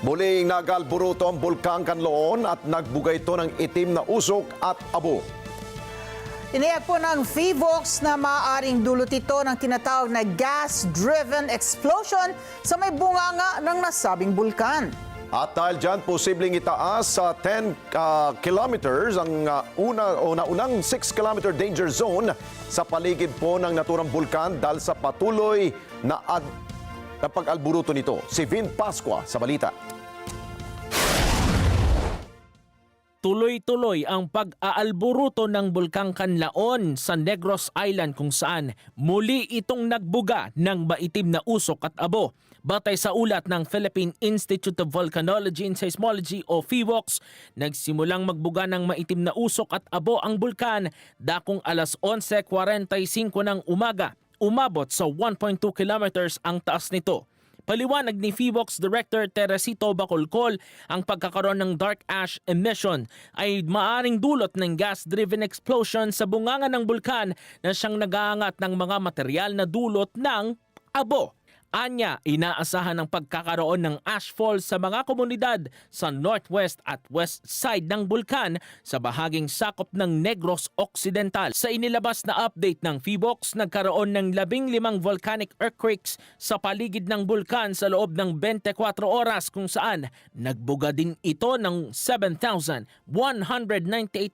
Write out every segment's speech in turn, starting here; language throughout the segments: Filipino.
Muling nagalburuto ang Bulkang Kanlaon at nagbuga ito ng itim na usok at abo. Iniyak po ng PHIVOLCS na maaaring dulot ito ng tinatawag na gas-driven explosion sa may bunganga ng nasabing bulkan. At dahil dyan, posibleng itaas sa 10 kilometers ang naunang 6-kilometer danger zone sa paligid po ng naturang bulkan dahil sa patuloy na pag-alburuto nito. Si Vin Pascua sa balita. Tuloy-tuloy ang pag-aalburuto ng Bulkang Kanlaon sa Negros Island kung saan muli itong nagbuga ng maitim na usok at abo. Batay sa ulat ng Philippine Institute of Volcanology and Seismology o PHIVOLCS, nagsimulang magbuga ng maitim na usok at abo ang bulkan dakong alas 11:45 ng umaga. Umabot sa 1.2 kilometers ang taas nito. Paliwanag ni PHIVOLCS Director Teresito Bacolcol, ang pagkakaroon ng dark ash emission ay maaring dulot ng gas-driven explosion sa bunganga ng bulkan na siyang nag-aangat ng mga material na dulot ng abo. Anya, inaasahan ang pagkakaroon ng ashfall sa mga komunidad sa northwest at west side ng bulkan sa bahaging sakop ng Negros Occidental. Sa inilabas na update ng PHIVOLCS, nagkaroon ng 15 volcanic earthquakes sa paligid ng bulkan sa loob ng 24 oras kung saan nagbuga din ito ng 7,198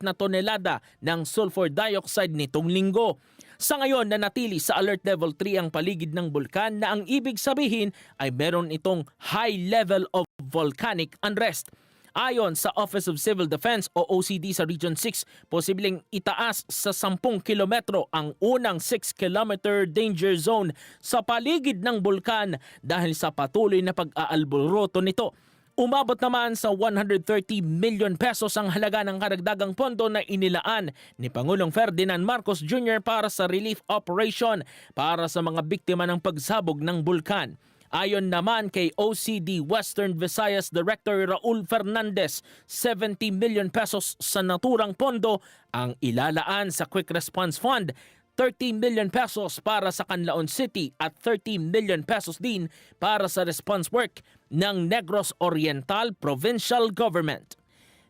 na tonelada ng sulfur dioxide nitong linggo. Sa ngayon, nanatili sa Alert Level 3 ang paligid ng bulkan na ang ibig sabihin ay meron itong high level of volcanic unrest. Ayon sa Office of Civil Defense o OCD sa Region 6, posibleng itaas sa 10 kilometro ang unang 6-kilometer danger zone sa paligid ng bulkan dahil sa patuloy na pag-aalburuto nito. Umabot naman sa 130 million pesos ang halaga ng karagdagang pondo na inilaan ni Pangulong Ferdinand Marcos Jr. para sa relief operation para sa mga biktima ng pagsabog ng bulkan. Ayon naman kay OCD Western Visayas Director Raul Fernandez, 70 million pesos sa naturang pondo ang ilalaan sa Quick Response Fund, 30 million pesos para sa Canlaon City at 30 million pesos din para sa response work ng Negros Oriental Provincial Government.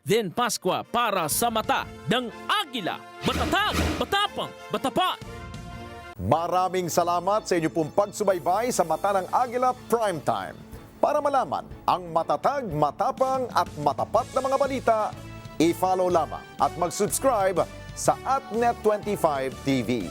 Vin Pascua para sa Mata ng Agila, matatag, matapang, matapat. Maraming salamat sa inyo pong pagsubaybay sa Mata ng Agila Primetime. Para malaman ang matatag, matapang at matapat na mga balita, i-follow lamang at mag-subscribe sa @Net25 TV.